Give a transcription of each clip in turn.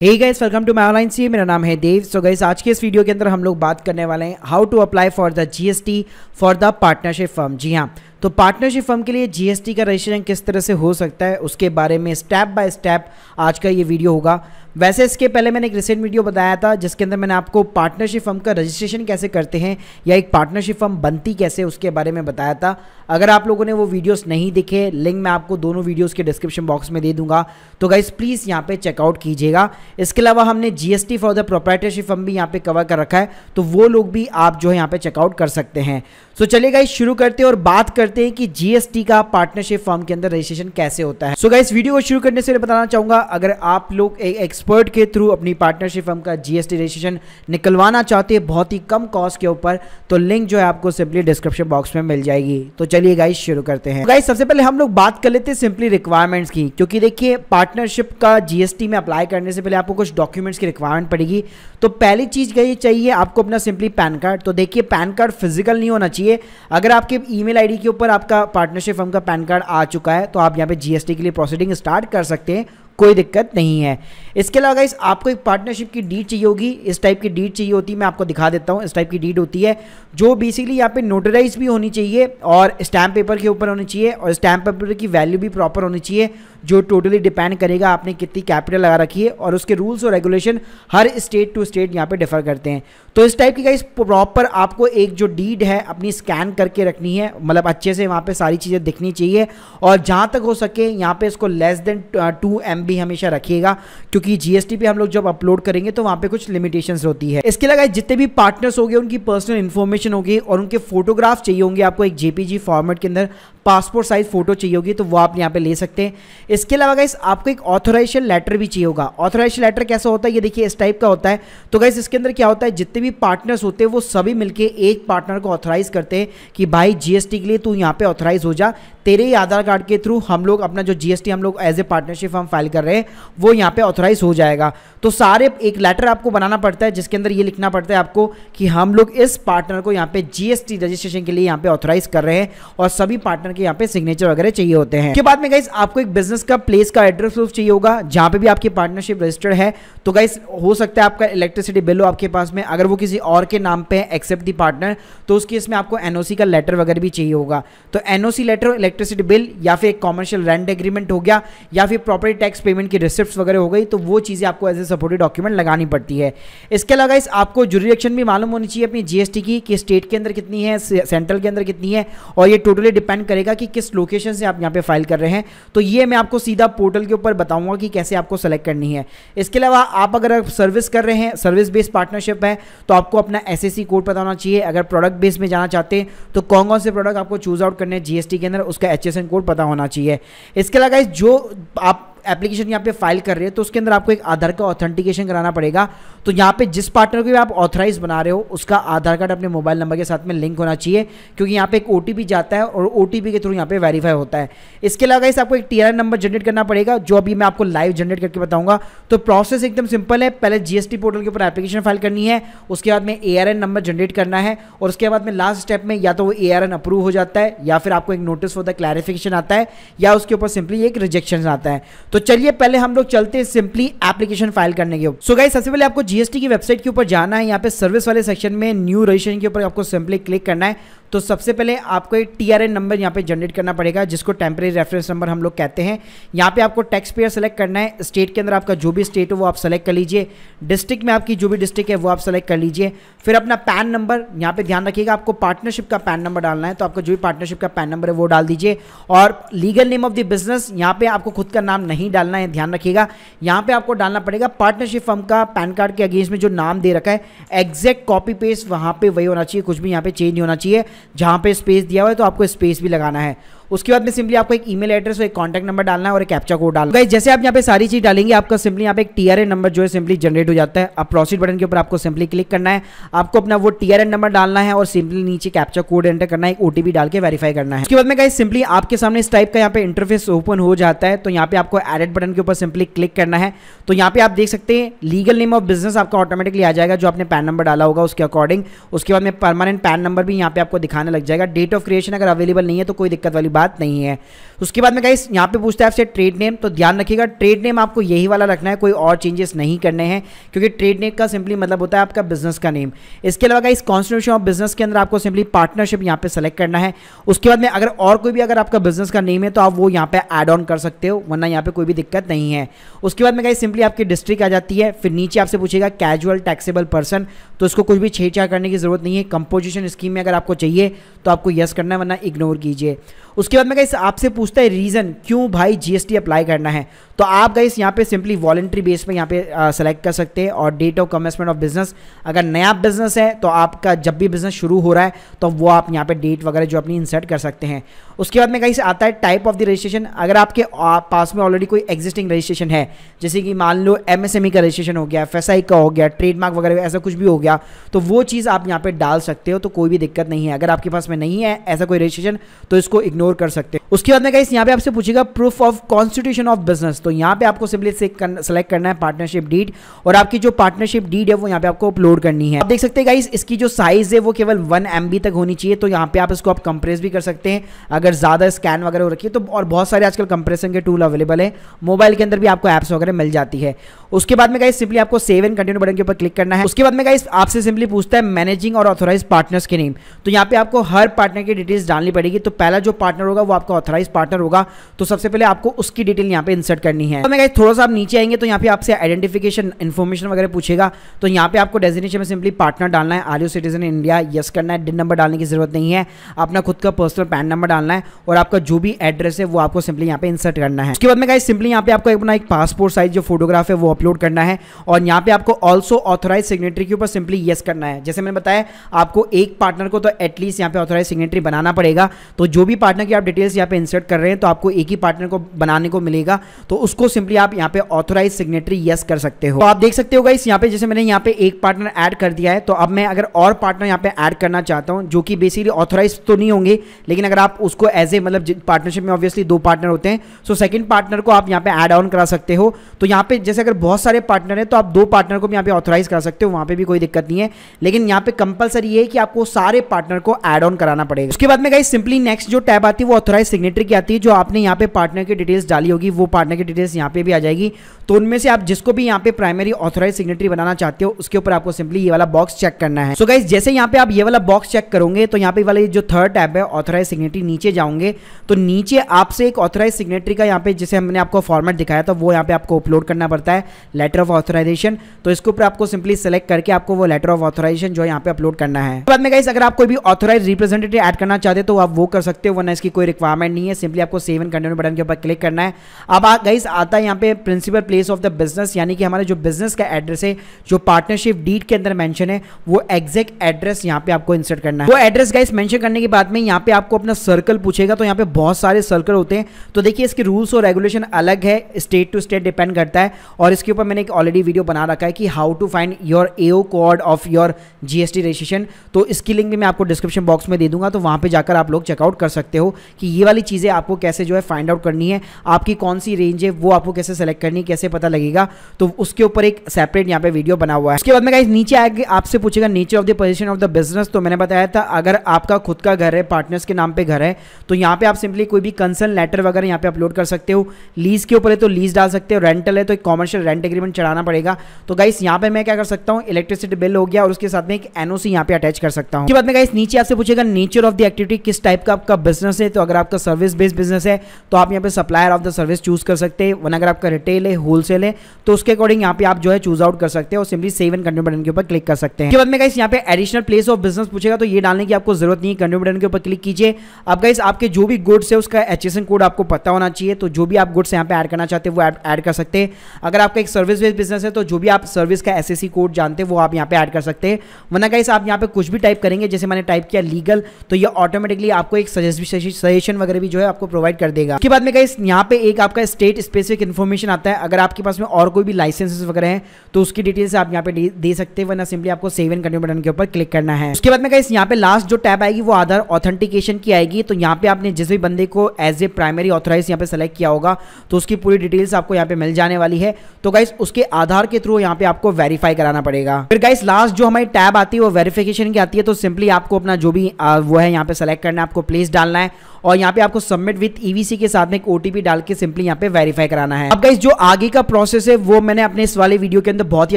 Hey guys, welcome to my online C. मेरा नाम है देव। सो गाइस, आज के इस वीडियो के अंदर हम लोग बात करने वाले हैं how to apply for the GST for the partnership firm. जी हाँ, तो पार्टनरशिप फर्म के लिए जीएसटी का रजिस्ट्रेशन किस तरह से हो सकता है उसके बारे में स्टेप बाय स्टेप आज का ये वीडियो होगा। वैसे इसके पहले मैंने एक रिसेंट वीडियो बताया था जिसके अंदर मैंने आपको पार्टनरशिप फर्म का रजिस्ट्रेशन कैसे करते हैं या एक पार्टनरशिप फर्म बनती कैसे उसके बारे में बताया था। अगर आप लोगों ने वो वीडियोस नहीं देखे, लिंक मैं आपको दोनों वीडियोस के डिस्क्रिप्शन बॉक्स में दे दूंगा, तो गाइस प्लीज़ यहाँ पे चेकआउट कीजिएगा। इसके अलावा हमने GST for the proprietorship firm भी यहाँ पे कवर कर रखा है, तो वो लोग भी आप जो है यहाँ पे चेकआउट कर सकते हैं। सो चलिए गाइस शुरू करते हैं और बात करते हैं कि जीएसटी का पार्टनरशिप फर्म के अंदर रजिस्ट्रेशन कैसे होता है। सो गाइस, वीडियो को शुरू करने से पहले बताना चाहूंगा, अगर आप लोग एक एक्सपर्ट के थ्रू अपनी पार्टनरशिप फर्म का जीएसटी रजिस्ट्रेशन निकलवाना चाहते हैं बहुत ही कम कॉस्ट के ऊपर, तो लिंक जो है आपको सिंपली डिस्क्रिप्शन बॉक्स में मिल जाएगी। तो चलिए गाइस शुरू करते हैं। गाइस सबसे पहले हम लोग बात कर लेते हैं सिंपली रिक्वायरमेंट्स की, क्योंकि देखिए पार्टनरशिप का जीएसटी में अप्लाई करने से पहले आपको कुछ डॉक्यूमेंट्स की रिक्वायरमेंट पड़ेगी। तो पहली चीज ये चाहिए आपको अपना सिंपली पैन कार्ड। तो देखिए पैन कार्ड फिजिकल नहीं होना चाहिए। अगर आपके ईमेल आईडी के ऊपर आपका पार्टनरशिप फर्म का पैन कार्ड आ चुका है तो आप यहाँ पे जीएसटी के लिए प्रोसीडिंग स्टार्ट कर सकते हैं, कोई दिक्कत नहीं है। इसके अलावा गाइस आपको एक पार्टनरशिप की डीड चाहिए होगी। इस टाइप की डीड चाहिए होती है, मैं आपको दिखा देता हूँ। इस टाइप की डीड होती है जो बेसिकली यहाँ पे नोटराइज भी होनी चाहिए और स्टैम्प पेपर के ऊपर होनी चाहिए, और स्टैम्प पेपर की वैल्यू भी प्रॉपर होनी चाहिए, जो टोटली डिपेंड करेगा आपने कितनी कैपिटल लगा रखी है, और उसके रूल्स और रेगुलेशन हर स्टेट टू स्टेट यहाँ पे डिफर करते हैं। तो इस टाइप की गाइस प्रॉपर आपको एक जो डीड है अपनी स्कैन करके रखनी है, मतलब अच्छे से वहाँ पे सारी चीज़ें दिखनी चाहिए, और जहाँ तक हो सके यहाँ पे इसको लेस देन 2 MB हमेशा रखिएगा, क्योंकि जीएसटी पे हम लोग जब अपलोड करेंगे तो वहाँ पे कुछ लिमिटेशंस होती है। इसके अलावा जितने भी पार्टनर्स होंगे उनकी पर्सनल इन्फॉर्मेशन होगी और उनके फोटोग्राफ चाहिए होंगे आपको एक जेपीजी फॉर्मेट के अंदर, पासपोर्ट साइज फोटो चाहिए होगी, तो वो आप यहाँ पे ले सकते हैं। इसके अलावा गाइस आपको एक ऑथराइजेशन लेटर भी चाहिए होगा। ऑथराइजेशन लेटर कैसा होता है, ये देखिए इस टाइप का होता है। तो गाइस इसके अंदर क्या होता है, जितने भी पार्टनर्स होते हैं वो सभी मिलके एक पार्टनर को ऑथराइज करते हैं कि भाई जीएसटी के लिए तू यहाँ पे ऑथराइज हो जा, तेरे ही आधार कार्ड के थ्रू हम लोग अपना जो जीएसटी हम लोग as a partnership firm file कर रहे हैं वो यहाँ पे ऑथराइज हो जाएगा। तो सारे एक लेटर आपको बनाना पड़ता है जिसके अंदर ये लिखना पड़ता है आपको कि हम लोग इस पार्टनर को यहाँ पे जीएसटी रजिस्ट्रेशन के लिए यहाँ पे ऑथराइज कर रहे हैं, और सभी पार्टनर के यहाँ पे सिग्नेचर वगैरह चाहिए होते हैं। के बाद में गाइस आपको एक बिजनेस का प्लेस का एड्रेस प्रूफ चाहिए होगा जहाँ पे भी आपकी पार्टनरशिप रजिस्टर्ड है। तो गाइस हो सकता है आपका इलेक्ट्रिसिटी बिल हो आपके पास में, अगर वो किसी और के नाम पे है एक्सेप्ट दी पार्टनर, तो उस केस में आपको एनओसी का लेटर वगैरह भी चाहिए होगा। तो एनओसी लेटर, इलेक्ट्रिसिटी बिल, या फिर एक कॉमर्शियल रेंट एग्रीमेंट हो गया, या फिर प्रॉपर्टी टैक्स पेमेंट की रिसिप्ट्स वगैरह हो गई, तो वो चीज़ें आपको एज ए सपोर्टिव डॉक्यूमेंट लगानी पड़ती है। इसके अलावा गाइस आपको जुरिडिक्शन भी मालूम होनी चाहिए अपनी जीएसटी की कि स्टेट के अंदर कितनी है, सेंट्रल के अंदर कितनी है, और ये टोटली डिपेंड करेगा कि किस लोकेशन से आप यहाँ पे फाइल कर रहे हैं। तो ये मैं आपको सीधा पोर्टल के ऊपर बताऊंगा कि कैसे आपको सेलेक्ट करनी है। इसके अलावा आप अगर सर्विस कर रहे हैं, सर्विस बेस्ड पार्टनरशिप है, तो आपको अपना एसएससी कोड पता होना चाहिए। अगर प्रोडक्ट बेस में जाना चाहते हैं तो कौन कौन से प्रोडक्ट आपको चूज आउट करने हैं जीएसटी के अंदर, उसका एचएसएन कोड पता होना चाहिए। इसके अलावा गाइस जो आप एप्लीकेशन यहाँ पे फाइल कर रहे हैं तो उसके अंदर आपको एक आधार का ऑथेंटिकेशन कराना पड़ेगा। तो यहाँ पे जिस पार्टनर को भी आप ऑथराइज बना रहे हो उसका आधार कार्ड अपने मोबाइल नंबर के साथ में लिंक होना चाहिए, क्योंकि यहाँ पे एक ओटीपी जाता है और ओटीपी के थ्रू यहाँ पे वेरीफाई होता है। इसके अलावा गाइस आपको एक टीआरएन नंबर जनरेट करना पड़ेगा, जो अभी मैं आपको लाइव जनरेट करके बताऊंगा। तो प्रोसेस एकदम सिंपल है, पहले जीएसटी पोर्टल के ऊपर एप्लीकेशन फाइल करनी है, उसके बाद में एआरएन नंबर जनरेट करना है, और उसके बाद में लास्ट स्टेप में या तो वो एआरएन अप्रूव हो जाता है, या फिर आपको एक नोटिस फॉर द क्लैरिफिकेशन आता है, या उसके ऊपर सिंपली एक रिजेक्शन आता है। तो चलिए पहले हम लोग चलते हैं सिंपली एप्लीकेशन फाइल करने के ऊपर। सो गाइस सबसे पहले आपको जीएसटी की वेबसाइट के ऊपर जाना है, यहाँ पे सर्विस वाले सेक्शन में न्यू रजिस्ट्रेशन के ऊपर आपको सिंपली क्लिक करना है। तो सबसे पहले आपको एक टीआरएन नंबर यहाँ पे जनरेट करना पड़ेगा, जिसको टेम्परेरी रेफरेंस नंबर हम लोग कहते हैं। यहाँ पे आपको टैक्स पेयर सेलेक्ट करना है, स्टेट के अंदर आपका जो भी स्टेट हो वो आप सेलेक्ट कर लीजिए, डिस्ट्रिक्ट में आपकी जो भी डिस्ट्रिक्ट है वो आप सेलेक्ट कर लीजिए। फिर अपना पैन नंबर, यहाँ पे ध्यान रखिएगा आपको पार्टनरशिप का पैन नंबर डालना है, तो आपका जो भी पार्टनरशिप का पैन नंबर है वो डाल दीजिए। और legal name of the business, यहाँ पे आपको खुद का नाम नहीं डालना है, ध्यान रखिएगा। यहाँ पे आपको डालना पड़ेगा पार्टनरशिप फर्म का पैन कार्ड के अगेंस्ट में जो नाम दे रखा है एग्जैक्ट कॉपी पेस्ट वहाँ पे वही होना चाहिए, कुछ भी यहाँ पे चेंज नहीं होना चाहिए। जहाँ पे स्पेस दिया हुआ है तो आपको स्पेस भी लगाना है। उसके बाद में सिंपली आपको एक ईमेल एड्रेस और एक कॉन्टैक्ट नंबर डालना है और एक कैप्चा कोड डालना है। जैसे आप यहाँ पे सारी चीज डालेंगे आपका सिंपली यहाँ पे एक टीआरएन नंबर जो है सिंपली जनरेट हो जाता है। अब प्रोसीड बटन के ऊपर आपको सिंपली क्लिक करना है, आपको अपना वो टीआरएन नंबर डालना है और सिंपली नीचे कैप्चा कोड एंटर करना है, एक ओटीपी डाल के वेरीफाई करना है। उसके बाद में गाइस सिंपली आपके सामने इस टाइप का यहाँ पे इंटरफेस ओपन हो जाता है। तो यहाँ पे आपको एडिट बटन के ऊपर सिंपली क्लिक करना है। तो यहाँ पे आप देख सकते हैं लीगल नेम ऑफ बिजनेस आपका ऑटोमेटिकली आ जाएगा जो आपने पैन नंबर डाला होगा उसके अकॉर्डिंग। उसके बाद में परमानेंट पैन नंबर भी यहाँ पे आपको दिखाने लग जाएगा। डेट ऑफ क्रिएशन अगर अवेलेबल नहीं है तो कोई दिक्कत वाली बात नहीं है। उसके बाद में गाइस यहाँ पे पूछता है आपसे ट्रेड नेम, तो ध्यान रखिएगा ट्रेड नेम आपको यही वाला रखना है, कोई और चेंजेस नहीं करने हैं, क्योंकि ट्रेड नेम का सिंपली मतलब होता है आपका बिजनेस का नेम। इसके अलावा गाइस कॉन्स्टिट्यूशन ऑफ बिजनेस के अंदर आपको सिंपली पार्टनरशिप यहाँ पे सेलेक्ट करना है। उसके बाद में अगर और कोई भी अगर आपका बिजनेस का नेम है तो आप वो यहाँ पे ऐड ऑन कर सकते हो, वरना यहाँ पे कोई भी दिक्कत नहीं है। उसके बाद में गाइस सिंपली आपकी डिस्ट्रिक्ट आ जाती है, फिर नीचे आपसे पूछेगा कैजुअल टैक्सेबल पर्सन, तो इसको कुछ भी छेड़छाड़ करने की जरूरत नहीं है। कंपोजिशन स्कीम में अगर आपको चाहिए तो आपको यस करना है, वरना इग्नोर कीजिए। उसके बाद में गाइस आपसे पूछता है रीजन क्यों भाई जीएसटी अप्लाई करना है, तो आप गाइस यहाँ पे सिंपली वॉलंटरी बेस पे यहाँ पे सेलेक्ट कर सकते हैं। और date of commencement of business, अगर नया बिजनेस है तो आपका जब भी बिजनेस शुरू हो रहा है तो वो आप यहाँ पे डेट वगैरह जो अपनी इंसर्ट कर सकते हैं। उसके बाद में गाइस आता है टाइप ऑफ द रजिस्ट्रेशन, अगर आपके पास में ऑलरेडी कोई एग्जिस्टिंग रजिस्ट्रेशन है, जैसे कि मान लो एमएसएमई का रजिस्ट्रेशन हो गया, एफएसआई का हो गया, ट्रेडमार्क वगैरह ऐसा कुछ भी हो गया, तो वो चीज़ आप यहाँ पे डाल सकते हो, तो कोई भी दिक्कत नहीं है। अगर आपके पास में नहीं है ऐसा कोई रजिस्ट्रेशन तो इसको इग्नोर कर सकते हो। उसके बाद में गाइस यहाँ पे आपसे पूछेगा proof of constitution of business, तो यहाँ पे आपको सिंपली सेलेक्ट करना है पार्टनरशिप डीड, और आपकी जो पार्टनरशिप डीड है वो यहाँ पे आपको अपलोड करनी है। आप देख सकते हैं गाइस इसकी जो साइज है वो केवल 1 MB तक होनी चाहिए, तो यहाँ पे आप इसको आप कंप्रेस भी कर सकते हैं अगर ज़्यादा स्कैन वगैरह हो रखी है तो। और बहुत सारे आजकल कंप्रेशन के टूल अवेलेबल है, मोबाइल के अंदर भी आपको ऐप्स वगैरह मिल जाती है। उसके बाद में गाइस सिंपली आपको सेव एंड कंटिन्यू बटन के ऊपर क्लिक करना है। उसके बाद में गाइस आपसे सिंपली पूछता है मैनेजिंग और ऑथराइज पार्टनर्स के नेम, तो यहाँ पे आपको हर पार्टनर की डिटेल्स डालनी पड़ेगी। तो पहला जो पार्टनर होगा वो आपका ऑथराइज पार्टनर होगा, तो सबसे पहले आपको उसकी डिटेल यहाँ पे इंसर्ट करनी है। तो मैं गाइस थोड़ा सा आप नीचे आएंगे तो यहाँ पे आपसे आइडेंटिफिकेशन इन्फॉर्मेशन वगैरह पूछेगा, तो यहाँ पे आपको डेजिग्नेशन में सिंपली पार्टनर डालना है, are you citizen in India, yes करना है। डिन नंबर डालने की जरूरत नहीं है, अपना खुद का पर्सनल पैन नंबर डालना है, और आपका जो भी एड्रेस है वो आपको सिंपली यहाँ पे इंसर्ट करना है। उसके बाद में गाइस सिंपली यहाँ पे आपको अपना एक पासपोर्ट साइज जो फोटोग्राफ है वो अपलोड करना है, और यहाँ पे आपको ऑल्सो ऑथराइज सिग्नेटरी के ऊपर सिंपली यस करना है। जैसे मैंने बताया आपको एक पार्टनर को तो एटलीस्ट यहाँ पे ऑथराइज सिग्नेटरी बनाना पड़ेगा, तो जो भी पार्टनर की आप डिटेल्स यहाँ पे इंसर्ट कर रहे हैं तो आपको एक ही पार्टनर को बनाने को मिलेगा, तो उसको सिंपली आप यहाँ पे ऑथराइज सिग्नेटरी यस कर सकते हो। तो आप देख सकते हो गाइस यहाँ पे जैसे मैंने यहाँ पे एक पार्टनर ऐड कर दिया है, तो अब मैं अगर और पार्टनर यहाँ पे ऐड करना चाहता हूँ जो कि बेसिकली ऑथराइज तो नहीं होंगे, लेकिन अगर आप उसको एज ए मतलब पार्टनरशिप में ऑब्वियसली 2 पार्टनर होते हैं, सो सेकंड पार्टनर को आप यहाँ पे ऐड ऑन करा सकते हो। तो यहाँ पे जैसे अगर बहुत सारे पार्टनर हैं तो आप 2 पार्टनर को भी यहाँ पे ऑथराइज करा सकते हो, वहाँ पे भी कोई दिक्कत नहीं है, लेकिन यहाँ पे कंपलसरी ये है कि आपको सारे पार्टनर को ऐड ऑन कराना पड़ेगा। उसके बाद में गाइस सिंपली नेक्स्ट जो टैब आती है वो ऑथराइज सिग्नेटरी की आती है, जो आपने यहाँ पे पार्टनर की डिटेल्स डाली होगी वो पार्टनर की डिटेल्स यहाँ पे भी आ जाएगी। तो उनमें से आप जिसको भी यहाँ पे प्राइमरी ऑथराइज सिग्नेटरी बनाना चाहते हो उसके ऊपर आपको सिंपली ये वाला बॉक्स चेक करना है। सो गाइस जैसे यहाँ पे आप ये वाला बॉक्स चेक करोगे तो यहाँ पे वाला जो थर्ड टैब है ऑथराइज सिग्नेटरी, नीचे जाओगे तो नीचे आपसे एक ऑथराइज सिग्नेटरी का यहाँ पे जैसे हमने आपको फॉर्मेट दिखाया था वो यहाँ पे आपको अपलोड करना पड़ता है, लेटर ऑफ ऑथराइजेशन। तो इसके ऊपर आपको सिंपली सेलेक्ट करके आपको वो लेटर ऑफ ऑथराइजेशन जो है यहाँ पे अपलोड करना है। बाद में गाइस अगर आप कोई भी ऑथराइज रिप्रेजेंटेटिव ऐड करना चाहते हो तो आप वो कर सकते हो, वरना इसकी कोई रिक्वायरमेंट नहीं है। सिंपली आपको सेव एंड कंटिन्यू बटन के ऊपर क्लिक करना है। अब गाइस आता है यहाँ पे principal place of the business, यानी कि हमारे जो बिजनेस का एड्रेस है जो पार्टनरशिप डीड के अंदर मेंशन है वो एग्जैक्ट एड्रेस यहाँ पे आपको इंसर्ट करना है। वो एड्रेस गाइस मेंशन करने के बाद में यहाँ पे आपको अपना सर्कल पूछेगा, तो यहाँ पे बहुत सारे सर्कल होते हैं, तो देखिए इसके रूल्स और रेगुलेशन अलग है, स्टेट टू स्टेट डिपेंड करता है। और इसके ऊपर मैंने एक ऑलरेडी वीडियो बना रखा है कि how to find your AO code of your GST registration, तो इसकी लिंक भी मैं आपको डिस्क्रिप्शन बॉक्स में दे दूंगा, तो वहाँ पे जाकर आप लोग चेकआउट कर सकते हो कि ये वाली चीज़ें आपको कैसे जो है फाइंड आउट करनी है, आपकी कौन सी रेंज है वो आपको कैसे सेलेक्ट करनी है, कैसे पता लगेगा, तो उसके ऊपर एक सेपरेट यहाँ पे वीडियो बना हुआ है। उसके बाद में गाइस नीचे आगे आपसे पूछेगा nature of the position of the business, तो मैंने बताया था अगर आपका खुद का घर है, पार्टनर्स के नाम पे घर है, तो यहाँ पे आप सिंपली कोई भी कंसर्न लेटर वगैरह यहाँ पे अपलोड कर सकते हो। लीज के ऊपर है तो लीज डाल सकते हो, रेंटल है तो एक कॉमर्शियल रेंट एग्रीमेंट चढ़ाना पड़ेगा। तो गाइस यहाँ पे मैं क्या कर सकता हूँ, इलेक्ट्रिसिटी बिल हो गया और उसके साथ में एक एनओसी यहाँ पे अटैच कर सकता हूँ। उसके बाद में गाइस नीचे आपसे पूछेगा नेचर ऑफ द एक्टिविटी, किस टाइप का आपका बिजनेस है, तो अगर आपका सर्विस बेस्ड बिजनेस है तो आप यहाँ पे supplier of the service choose कर सकते हैं, वरना अगर आपका रिटेल है, होलसेल है, तो उसके अकॉर्डिंग यहाँ पे आप जो है चूज आउट कर सकते हो, simply save and continue button के ऊपर क्लिक कर सकते हैं। उसके बाद में गाइस यहाँ पे एडिशनल प्लेस ऑफ बिजनेस पूछेगा, तो ये डालने की आपको जरूरत नहीं है, कंटिन्यू बटन के ऊपर क्लिक कीजिए। अब गाइस आपके जो भी गुड्स है उसका एचएसएन कोड आपको पता होना चाहिए, तो जो भी आप गुड्स यहाँ पे ऐड करना चाहते हैं वो ऐड कर सकते हैं। अगर आपका एक सर्विस बेस्ड बिजनेस है तो जो भी आप सर्विस का एसएससी कोड जानते हैं वो आप यहाँ पे ऐड कर सकते हैं, वरना गाइस आप यहाँ पे कुछ भी टाइप करेंगे, जैसे मैंने टाइप किया लीगल, तो ये ऑटोमेटिकली आपको एक सजेशन वगैरह भी जो है आपको प्रोवाइड कर देगा। उसके बाद में गाइस यहाँ पे एक आपका स्टेट स्पेसिफिक इन्फॉर्मेशन आता है, अगर आपके पास में और कोई भी लाइसेंसेस वगैरह हैं तो उसकी डिटेल्स आप यहाँ पे दे सकते हैं, वरना सिंपली आपको सेव एंड कंटिन्यू बटन के ऊपर क्लिक करना है। उसके बाद में गाइस यहाँ पे लास्ट जो टैब आएगी वो आधार ऑथेंटिकेशन की आएगी, तो यहाँ पे आपने जिस भी बंदे को एज ए प्राइमरी ऑथराइज यहाँ पे सेलेक्ट किया होगा तो उसकी पूरी डिटेल्स आपको यहाँ पे मिल जाने वाली है, तो गाइस उसके आधार के थ्रू यहाँ पे आपको वेरीफाई कराना पड़ेगा। फिर गाइस लास्ट जो हमारी टैब आती है वो वेरिफिकेशन की आती है, तो सिंपली आपको अपना जो भी वो है यहाँ पे सेलेक्ट करना है, आपको प्लेस डालना है और यहाँ पे आपको सबमिट विथ ईवीसी के साथ में एक ओटीपी डाल के सिंपली यहाँ पे वेरीफाई कराना है। अब गाइस जो आगे का प्रोसेस है वो मैंने अपने इस वाले वीडियो के अंदर बहुत ही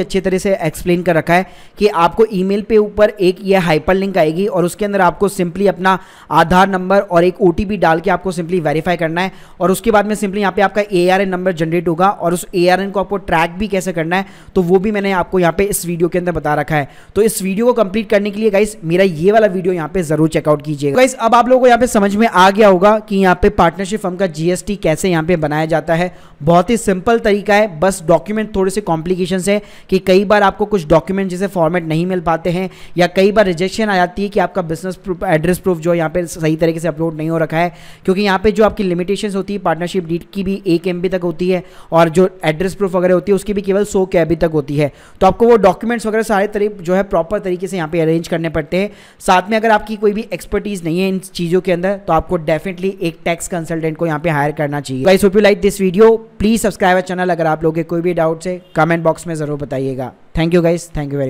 अच्छे तरह से एक्सप्लेन कर रखा है कि आपको ईमेल पे ऊपर एक ये हाइपर लिंक आएगी और उसके अंदर आपको सिंपली अपना आधार नंबर और एक ओटीपी डाल के आपको सिंपली वेरीफाई करना है और उसके बाद में सिंपली यहाँ पे आपका ARN नंबर जनरेट होगा और उस ARN को आपको ट्रैक भी कैसे करना है तो वो भी मैंने आपको यहाँ पे इस वीडियो के अंदर बता रखा है। तो इस वीडियो को कंप्लीट करने के लिए गाइस मेरा ये वाला वीडियो यहाँ पे जरूर चेकआउट कीजिएगा। गाइस अब आप लोगों को यहाँ पे समझ में आ गया होगा कि यहाँ पे पार्टनरशिप फर्म का GST कैसे यहाँ पे बनाया जाता है। बहुत ही सिंपल तरीका है, बस डॉक्यूमेंट थोड़े से कॉम्प्लिकेशंस है कि कई बार आपको कुछ डॉक्यूमेंट जैसे फॉर्मेट नहीं मिल पाते हैं या कई बार रिजेक्शन आ जाती है कि आपका बिजनेस प्रूफ एड्रेस प्रूफ जो यहाँ पे सही तरीके से अपलोड नहीं हो रखा है, क्योंकि यहाँ पे जो आपकी लिमिटेशंस होती है पार्टनरशिप डीड की भी 1 MB तक होती है और जो एड्रेस प्रूफ वगैरह होती है उसकी भी केवल 100 KB तक होती है। तो आपको वो डॉक्यूमेंट्स वगैरह सारे तरीके जो है प्रॉपर तरीके से यहाँ पे अरेंज करने पड़ते हैं। साथ में अगर आपकी कोई भी एक्सपर्टीज नहीं है इन चीज़ों के अंदर तो आपको डेफिनेटली एक टैक्स कंसल्टेंट को यहाँ पे हायर करना चाहिए। Guys hope you like this video, please subscribe channel. अगर आप लोगों के कोई भी डाउट्स है कमेंट बॉक्स में जरूर बताइएगा। Thank you guys, thank you very much.